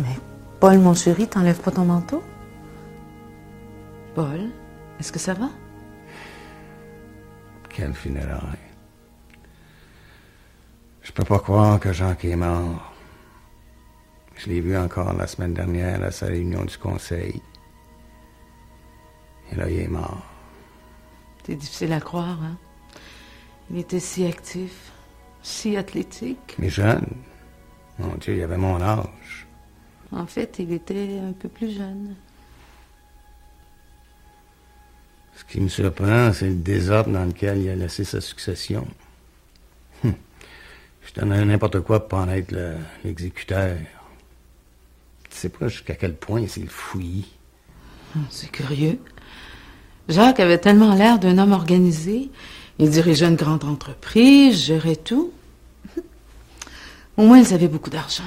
Mais Paul, mon chéri, t'enlèves pas ton manteau? Paul, est-ce que ça va? Quel funérail. Je peux pas croire que Jacques est mort. Je l'ai vu encore la semaine dernière à sa réunion du conseil. Et là, il est mort. C'est difficile à croire, hein? Il était si actif, si athlétique. Mais jeune. Mon Dieu, il avait mon âge. En fait, il était un peu plus jeune. Ce qui me surprend, c'est le désordre dans lequel il a laissé sa succession. Je donnerais n'importe quoi pour en être l'exécuteur. Tu sais pas jusqu'à quel point c'est le fouillis. C'est curieux. Jacques avait tellement l'air d'un homme organisé. Il dirigeait une grande entreprise, gérait tout. Au moins, ils avaient beaucoup d'argent.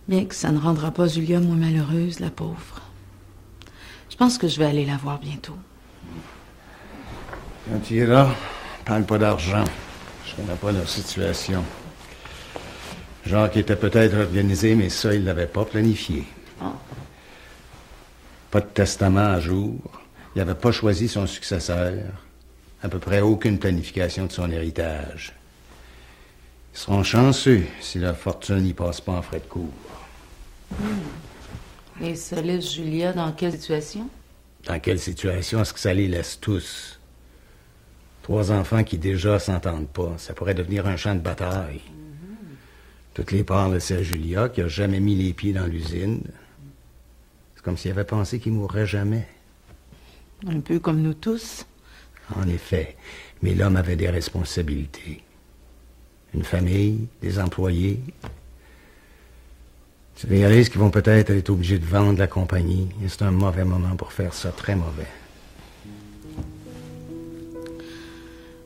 Bien que ça ne rendra pas Julia moins malheureuse, la pauvre. Je pense que je vais aller la voir bientôt. Quand tu iras, parle pas d'argent. Je connais pas leur situation. Jacques était peut-être organisé, mais ça, il l'avait pas planifié. Oh. Pas de testament à jour. Il n'avait pas choisi son successeur. À peu près aucune planification de son héritage. Ils seront chanceux si leur fortune n'y passe pas en frais de cour. Et ça laisse Julia dans quelle situation? Dans quelle situation est-ce que ça les laisse tous? 3 enfants qui déjà s'entendent pas. Ça pourrait devenir un champ de bataille. Toutes les parts laissées à Julia, qui a jamais mis les pieds dans l'usine. C'est comme s'il avait pensé qu'il mourrait jamais. Un peu comme nous tous. En effet. Mais l'homme avait des responsabilités. Une famille, des employés. Tu réalises qu'ils vont peut-être être obligés de vendre la compagnie. Et c'est un mauvais moment pour faire ça, très mauvais.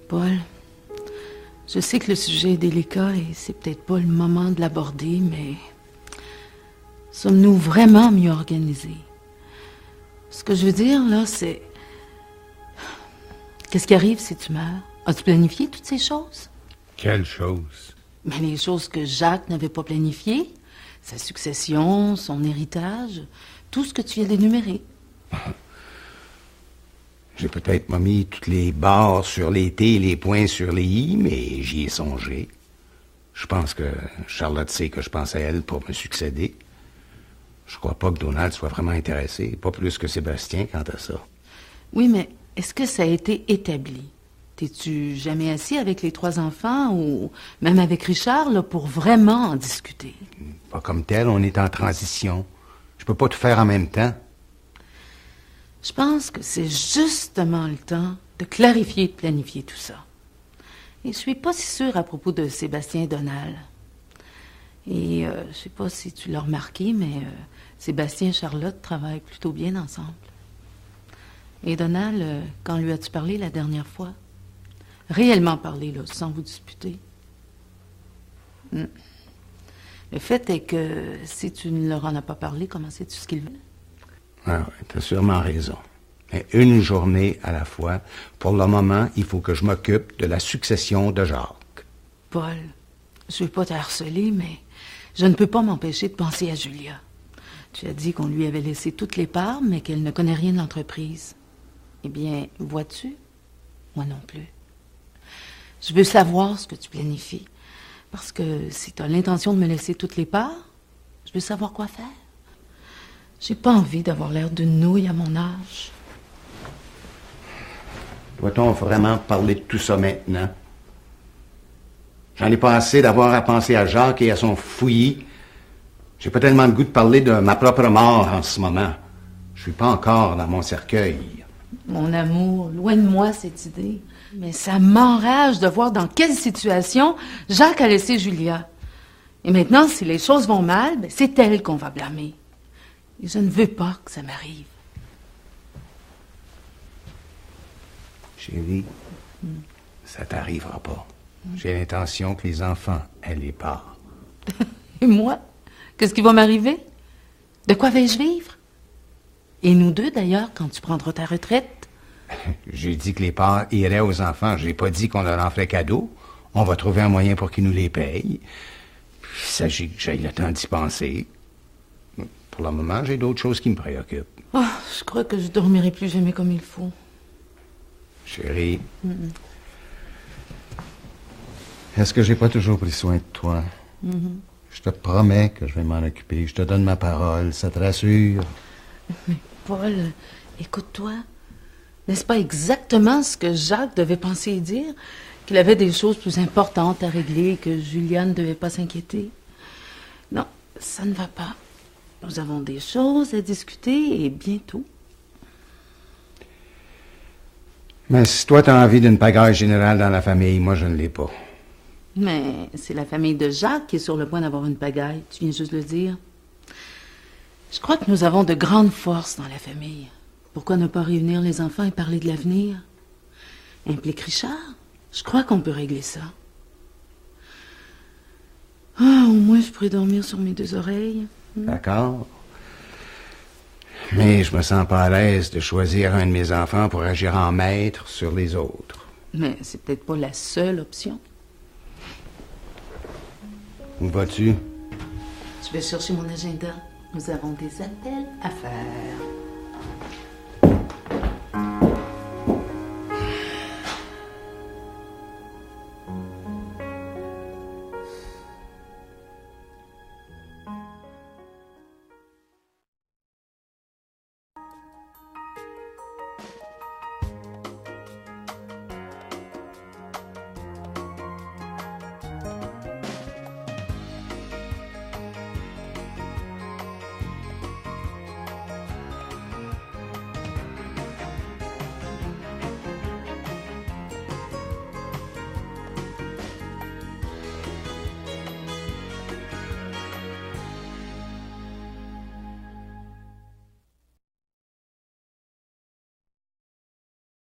Paul, je sais que le sujet est délicat et c'est peut-être pas le moment de l'aborder, mais sommes-nous vraiment mieux organisés? Ce que je veux dire, là, c'est... Qu'est-ce qui arrive si tu meurs? As-tu planifié toutes ces choses? Quelle chose? Mais les choses que Jacques n'avait pas planifiées, sa succession, son héritage, tout ce que tu viens d'énumérer. J'ai peut-être pas mis toutes les barres sur les T et les points sur les I, mais j'y ai songé. Je pense que Charlotte sait que je pense à elle pour me succéder. Je crois pas que Donald soit vraiment intéressé, pas plus que Sébastien quant à ça. Oui, mais est-ce que ça a été établi? T'es-tu jamais assis avec les 3 enfants ou même avec Richard là, pour vraiment en discuter? Pas comme tel, on est en transition. Je peux pas tout faire en même temps. Je pense que c'est justement le temps de clarifier et de planifier tout ça. Et je suis pas si sûre à propos de Sébastien et Donald. Et je sais pas si tu l'as remarqué, mais Sébastien et Charlotte travaillent plutôt bien ensemble. Et Donald, quand lui as-tu parlé la dernière fois? Réellement parlé, là, sans vous disputer. Le fait est que si tu ne leur en as pas parlé, comment sais-tu ce qu'ils veulent? Ah oui, t'as sûrement raison. Mais une journée à la fois. Pour le moment, il faut que je m'occupe de la succession de Jacques. Paul, je ne veux pas te harceler, mais je ne peux pas m'empêcher de penser à Julia. Tu as dit qu'on lui avait laissé toutes les parts, mais qu'elle ne connaît rien de l'entreprise. Eh bien, vois-tu? Moi non plus. Je veux savoir ce que tu planifies. Parce que si tu as l'intention de me laisser toutes les parts, je veux savoir quoi faire. J'ai pas envie d'avoir l'air d'une nouille à mon âge. Doit-on vraiment parler de tout ça maintenant? J'en ai pas assez d'avoir à penser à Jacques et à son fouillis. J'ai pas tellement le goût de parler de ma propre mort en ce moment. Je suis pas encore dans mon cercueil. Mon amour, loin de moi cette idée. Mais ça m'enrage de voir dans quelle situation Jacques a laissé Julia. Et maintenant, si les choses vont mal, ben, c'est elle qu'on va blâmer. Et je ne veux pas que ça m'arrive. Chérie, ça t'arrivera pas. J'ai l'intention que les enfants aient les parts. Et moi? Qu'est-ce qui va m'arriver? De quoi vais-je vivre? Et nous deux, d'ailleurs, quand tu prendras ta retraite? J'ai dit que les parts iraient aux enfants. J'ai pas dit qu'on leur en ferait cadeau. On va trouver un moyen pour qu'ils nous les payent. Il s'agit que j'aille le temps d'y penser. Pour le moment, j'ai d'autres choses qui me préoccupent. Oh, je crois que je dormirai plus jamais comme il faut. Chérie, est-ce que j'ai pas toujours pris soin de toi? Je te promets que je vais m'en occuper. Je te donne ma parole. Ça te rassure? Mais Paul, écoute-toi. N'est-ce pas exactement ce que Jacques devait penser et dire? Qu'il avait des choses plus importantes à régler et que Julia ne devait pas s'inquiéter? Non, ça ne va pas. Nous avons des choses à discuter et bientôt. Mais si toi, t'as envie d'une pagaille générale dans la famille, moi, je ne l'ai pas. Mais c'est la famille de Jacques qui est sur le point d'avoir une pagaille. Tu viens juste de le dire. Je crois que nous avons de grandes forces dans la famille. Pourquoi ne pas réunir les enfants et parler de l'avenir? Implique Richard. Je crois qu'on peut régler ça. Ah, au moins je pourrais dormir sur mes deux oreilles. D'accord. Mais je me sens pas à l'aise de choisir un de mes enfants pour agir en maître sur les autres. Mais c'est peut-être pas la seule option. Où vas-tu? Je vais chercher mon agenda. Nous avons des appels à faire.